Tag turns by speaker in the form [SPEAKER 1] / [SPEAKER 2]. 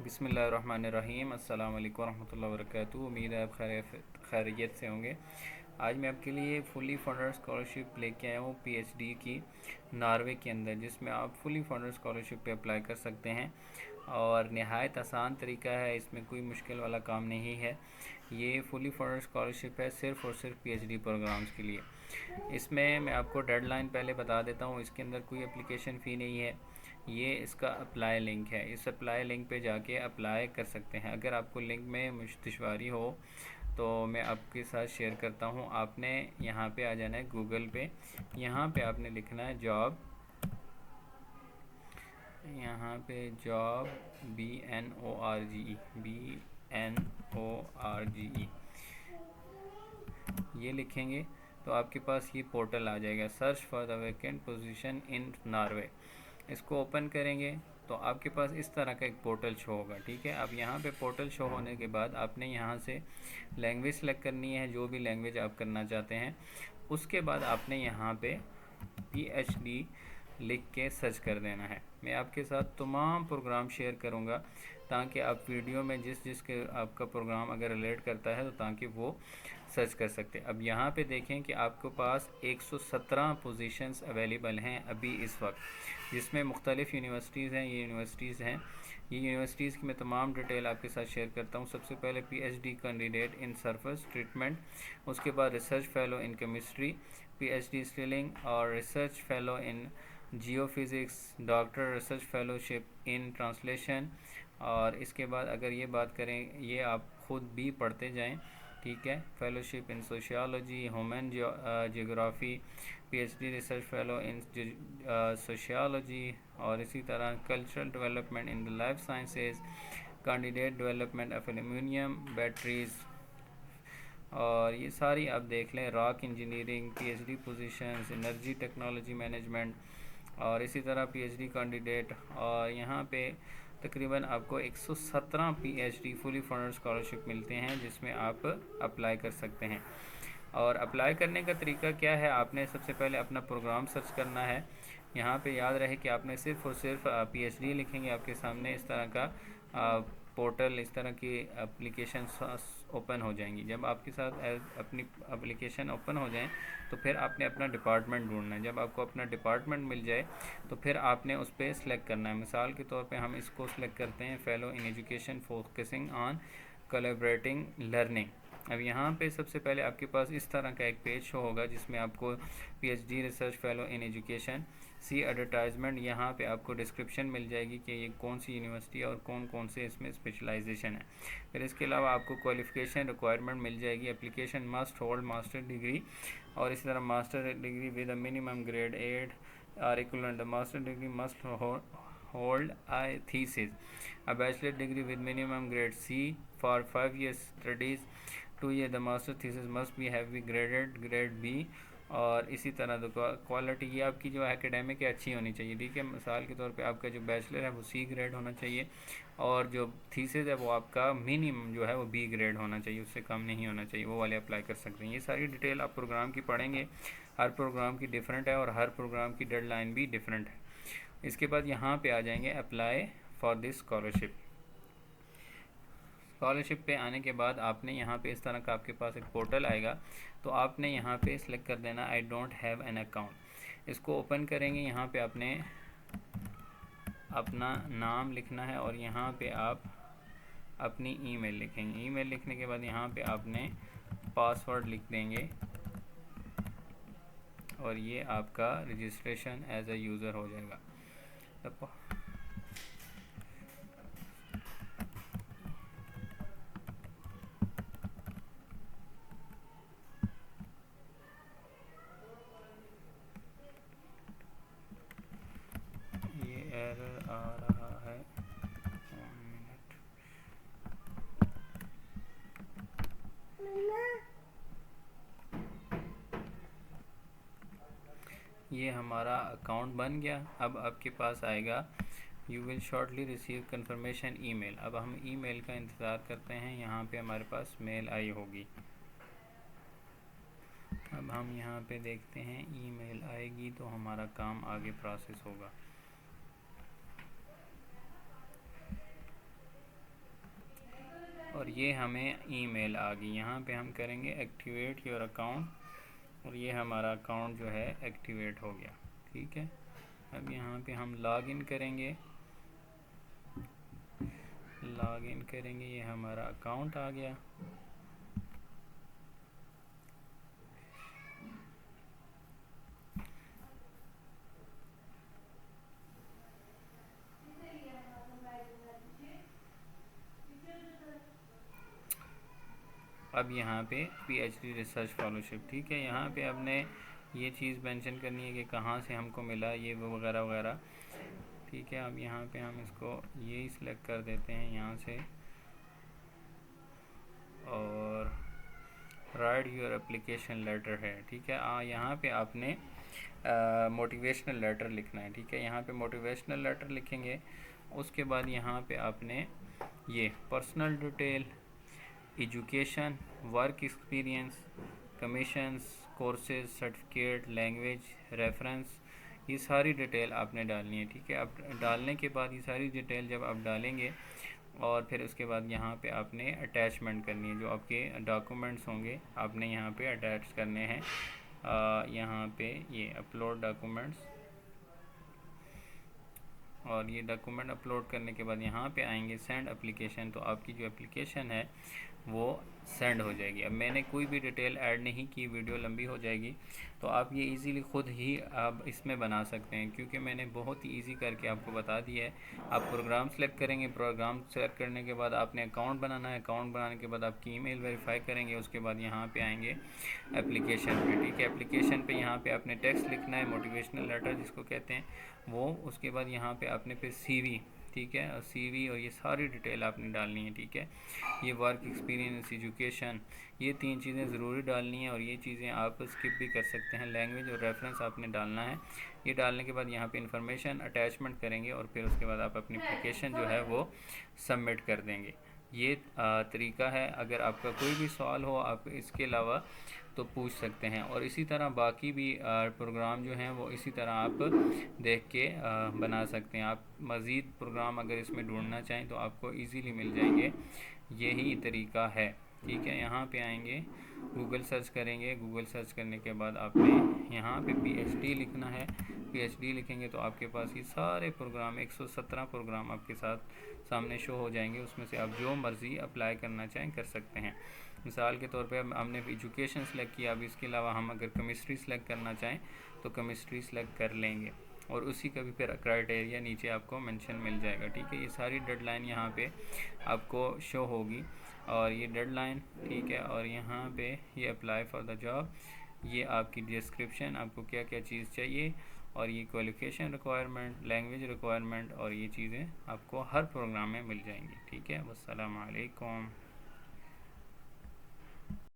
[SPEAKER 1] بسم اللہ الرحمن الرحیم۔ السلام علیکم ورحمۃ اللہ وبرکاتہ۔ امید ہے آپ خیریت سے ہوں گے۔ آج میں آپ کے لیے فلی فنڈڈ اسکالرشپ لے کے آیا ہوں پی ایچ ڈی کی ناروے کے اندر، جس میں آپ فلی فنڈڈ اسکالرشپ پہ اپلائی کر سکتے ہیں اور نہایت آسان طریقہ ہے، اس میں کوئی مشکل والا کام نہیں ہے۔ یہ فلی فنڈڈ اسکالرشپ ہے صرف اور صرف پی ایچ ڈی پروگرامز کے لیے۔ اس میں آپ کو ڈیڈ لائن پہلے بتا دیتا ہوں، اس کے اندر کوئی اپلیکیشن فی نہیں ہے۔ یہ اس کا اپلائی لنک ہے، اس اپلائی لنک پہ جا کے اپلائی کر سکتے ہیں۔ اگر آپ کو لنک میں دشواری ہو تو میں آپ کے ساتھ شیئر کرتا ہوں۔ آپ نے یہاں پہ آ جانا ہے گوگل پہ، یہاں پہ آپ نے لکھنا ہے جاب، یہاں پہ جاب BNORGE یہ لکھیں گے تو آپ کے پاس یہ پورٹل آ جائے گا، search for the vacant position in Norway. اس کو اوپن کریں گے تو آپ کے پاس اس طرح کا ایک پورٹل شو ہوگا، ٹھیک ہے۔ اب یہاں پہ پورٹل شو ہونے کے بعد آپ نے یہاں سے لینگویج سلیکٹ کرنی ہے، جو بھی لینگویج آپ کرنا چاہتے ہیں۔ اس کے بعد آپ نے یہاں پہ PhD لکھ کے سرچ کر دینا ہے۔ میں آپ کے ساتھ تمام پروگرام شیئر کروں گا تاکہ آپ ویڈیو میں جس کے آپ کا پروگرام اگر ریلیٹ کرتا ہے تو تاکہ وہ سرچ کر سکتے۔ اب یہاں پہ دیکھیں کہ آپ کے پاس 117 پوزیشنز اویلیبل ہیں ابھی اس وقت، جس میں مختلف یونیورسٹیز ہیں۔ یہ یونیورسٹیز ہیں، یہ یونیورسٹیز کی میں تمام ڈیٹیل آپ کے ساتھ شیئر کرتا ہوں۔ سب سے پہلے PhD candidate in surface treatment, اس کے بعد research fellow in chemistry, PhD scaling اور research fellow in geophysics, doctor research fellowship in translation, اور اس کے بعد اگر یہ بات کریں، یہ آپ خود بھی پڑھتے جائیں، ٹھیک ہے۔ Fellowship in sociology, human geography, PhD research fellow in sociology, اور اسی طرح cultural development in the life sciences, candidate development of aluminium batteries, اور یہ ساری آپ دیکھ لیں۔ Rock engineering PhD positions, energy technology management, اور اسی طرح PhD کینڈیڈیٹ، اور یہاں پہ تقریباً آپ کو 117 PhD فلی فنڈڈ اسکالرشپ ملتے ہیں، جس میں آپ اپلائی کر سکتے ہیں۔ اور اپلائی کرنے کا طریقہ کیا ہے، آپ نے سب سے پہلے اپنا پروگرام سرچ کرنا ہے۔ یہاں پہ یاد رہے کہ آپ نے صرف اور صرف PhD لکھیں گے، آپ کے سامنے اس طرح کا پورٹل، اس طرح کی اپلیکیشن اوپن ہو جائیں گی۔ جب آپ کے ساتھ اپنی اپلیکیشن اوپن ہو جائیں تو پھر آپ نے اپنا ڈپارٹمنٹ ڈھونڈنا ہے۔ جب آپ کو اپنا ڈپارٹمنٹ مل جائے تو پھر آپ نے اس پہ سلیکٹ کرنا ہے۔ مثال کے طور پہ ہم اس کو سلیکٹ کرتے ہیں fellow in education focusing on collaborating learning. اب یہاں پہ سب سے پہلے آپ کے پاس اس طرح کا ایک پیج شو ہوگا، جس میں آپ کو PhD research fellow in education, see advertisement, یہاں پہ آپ کو ڈسکرپشن مل جائے گی کہ یہ کون سی یونیورسٹی ہے اور کون سے اس میں اسپیشلائزیشن ہے۔ پھر اس کے علاوہ آپ کو کوالیفیکیشن ریکوائرمنٹ مل جائے گی۔ Application must hold master degree, اور اس طرح master degree with a minimum grade 8 اور equivalent. Master degree must hold a thesis, a bachelor degree with minimum grade C for 5 years studies 2 year۔ The master thesis must be heavy graded grade B، اور اسی طرح quality یہ آپ کی جو academic ہے اچھی ہونی چاہیے، ٹھیک ہے۔ مثال کے طور پہ آپ کا جو بیچلر ہے وہ C گریڈ ہونا چاہیے، اور جو تھیسس ہے وہ آپ کا منیمم جو ہے وہ B گریڈ ہونا چاہیے، اس سے کم نہیں ہونا چاہیے، وہ والے اپلائی کر سکتے ہیں۔ یہ ساری ڈیٹیل آپ پروگرام کی پڑھیں گے، ہر پروگرام کی ڈیفرنٹ ہے اور ہر پروگرام کی ڈیڈ لائن بھی ڈیفرنٹ ہے۔ اس کے بعد یہاں پہ آ جائیں گے apply for this scholarship. Scholarship پہ آنے کے بعد آپ نے یہاں پہ اس طرح کا آپ کے پاس ایک پورٹل آئے گا، تو آپ نے یہاں پہ سلیکٹ کر دینا I don't have an account. اس کو اوپن کریں گے، یہاں پہ آپ نے اپنا نام لکھنا ہے، اور یہاں پہ آپ اپنی ای میل لکھیں گے۔ ای میل لکھنے کے بعد یہاں پہ آپ نے پاسورڈ لکھ دیں گے، اور یہ آپ کا رجسٹریشن ایز اے یوزر ہو جائے گا۔ یہ ایرر آ رہا ہے، 1 منٹ۔ یہ ہمارا اکاؤنٹ بن گیا۔ اب آپ کے پاس آئے گا you will shortly receive confirmation email. اب ہم ای میل کا انتظار کرتے ہیں، یہاں پہ ہمارے پاس میل آئی ہوگی۔ اب ہم یہاں پہ دیکھتے ہیں ای میل آئے گی تو ہمارا کام آگے پروسیس ہوگا۔ یہ ہمیں ای میل آ گئی. یہاں پہ ہم کریں گے ایکٹیویٹ یور اکاؤنٹ, اور یہ ہمارا اکاؤنٹ جو ہے ایکٹیویٹ ہو گیا. ٹھیک ہے, اب یہاں پہ ہم لاگ ان کریں گے. یہ ہمارا اکاؤنٹ آ گیا. اب یہاں پہ P H D research fellowship. ٹھیک ہے, یہاں پہ اب نے یہ چیز مینشن کرنی ہے کہ کہاں سے ہم کو ملا یہ وغیرہ وغیرہ. ٹھیک ہے, اب یہاں پہ ہم اس کو یہی سلیکٹ کر دیتے ہیں یہاں سے, اور رائٹ یور اپلیکیشن لیٹر ہے. ٹھیک ہے, یہاں پہ آپ نے موٹیویشنل لیٹر لکھنا ہے. ٹھیک ہے, یہاں پہ موٹیویشنل لیٹر لکھیں گے. اس کے بعد یہاں پہ آپ نے یہ personal detail, education, work experience, commissions, courses, certificate, language, reference, یہ ساری ڈیٹیل آپ نے ڈالنی ہے. ٹھیک ہے, اب ڈالنے کے بعد یہ ساری ڈیٹیل جب آپ ڈالیں گے, اور پھر اس کے بعد یہاں پہ آپ نے اٹیچمنٹ کرنی ہے. جو آپ کے ڈاکومنٹس ہوں گے آپ نے یہاں پہ اٹیچ کرنے ہیں. یہاں پہ یہ اپلوڈ ڈاکومنٹس, اور یہ ڈاکومنٹ اپلوڈ کرنے کے بعد یہاں پہ آئیں گے سینڈ اپلیکیشن. تو آپ کی جو اپلیکیشن ہے وہ سینڈ ہو جائے گی. اب میں نے کوئی بھی ڈیٹیل ایڈ نہیں کی, ویڈیو لمبی ہو جائے گی, تو آپ یہ ایزیلی خود ہی آپ اس میں بنا سکتے ہیں, کیونکہ میں نے بہت ہی ایزی کر کے آپ کو بتا دیا ہے. آپ پروگرام سلیکٹ کریں گے, پروگرام سلیکٹ کرنے کے بعد آپ نے اکاؤنٹ بنانا ہے, اکاؤنٹ بنانے کے بعد آپ کی ای میل ویریفائی کریں گے. اس کے بعد یہاں پہ آئیں گے اپلیکیشن پہ. ٹھیک ہے, اپلیکیشن پہ یہاں پہ آپ نے ٹیکسٹ لکھنا ہے, موٹیویشنل لیٹر جس کو کہتے ہیں وہ. اس کے بعد یہاں پہ آپ نے پھر سی وی, ٹھیک ہے, سی وی اور یہ ساری ڈیٹیل آپ نے ڈالنی ہے. ٹھیک ہے, یہ ورک ایکسپیرینس, ایجوکیشن, یہ 3 چیزیں ضروری ڈالنی ہیں, اور یہ چیزیں آپ اسکپ بھی کر سکتے ہیں. لینگویج اور ریفرنس آپ نے ڈالنا ہے. یہ ڈالنے کے بعد یہاں پہ انفارمیشن اٹیچمنٹ کریں گے, اور پھر اس کے بعد آپ اپنی اپلیکیشن جو ہے وہ سبمٹ کر دیں گے. یہ طریقہ ہے. اگر آپ کا کوئی بھی سوال ہو آپ اس کے علاوہ تو پوچھ سکتے ہیں, اور اسی طرح باقی بھی پروگرام جو ہیں وہ اسی طرح آپ دیکھ کے بنا سکتے ہیں. آپ مزید پروگرام اگر اس میں ڈھونڈنا چاہیں تو آپ کو ایزیلی مل جائیں گے. یہی طریقہ ہے. ٹھیک ہے, یہاں پہ آئیں گے, گوگل سرچ کریں گے. گوگل سرچ کرنے کے بعد آپ نے یہاں پہ پی ایچ ڈی لکھنا ہے. پی ایچ ڈی لکھیں گے تو آپ کے پاس یہ سارے پروگرام 117 پروگرام آپ کے ساتھ سامنے شو ہو جائیں گے. اس میں سے آپ جو مرضی اپلائی کرنا چاہیں کر سکتے ہیں. مثال کے طور پہ ہم نے ایجوکیشن سلیکٹ کیا, اب اس کے علاوہ ہم اگر کیمسٹری سلیکٹ کرنا چاہیں تو کیمسٹری سلیکٹ کر لیں گے, اور اسی کا بھی پھر کرائٹیریا نیچے آپ کو مینشن مل جائے گا. ٹھیک ہے, یہ ساری ڈیڈ لائن یہاں پہ آپ کو شو ہوگی, اور یہ ڈیڈ لائن. ٹھیک ہے, اور یہاں پہ یہ اپلائی فار دا جاب, یہ آپ کی ڈسکرپشن, آپ کو کیا کیا چیز چاہیے, اور یہ کوالیفیکیشن ریکوائرمنٹ, لینگویج ریکوائرمنٹ, اور یہ چیزیں آپ کو ہر پروگرام میں مل جائیں گی. ٹھیک ہے, والسلام علیکم.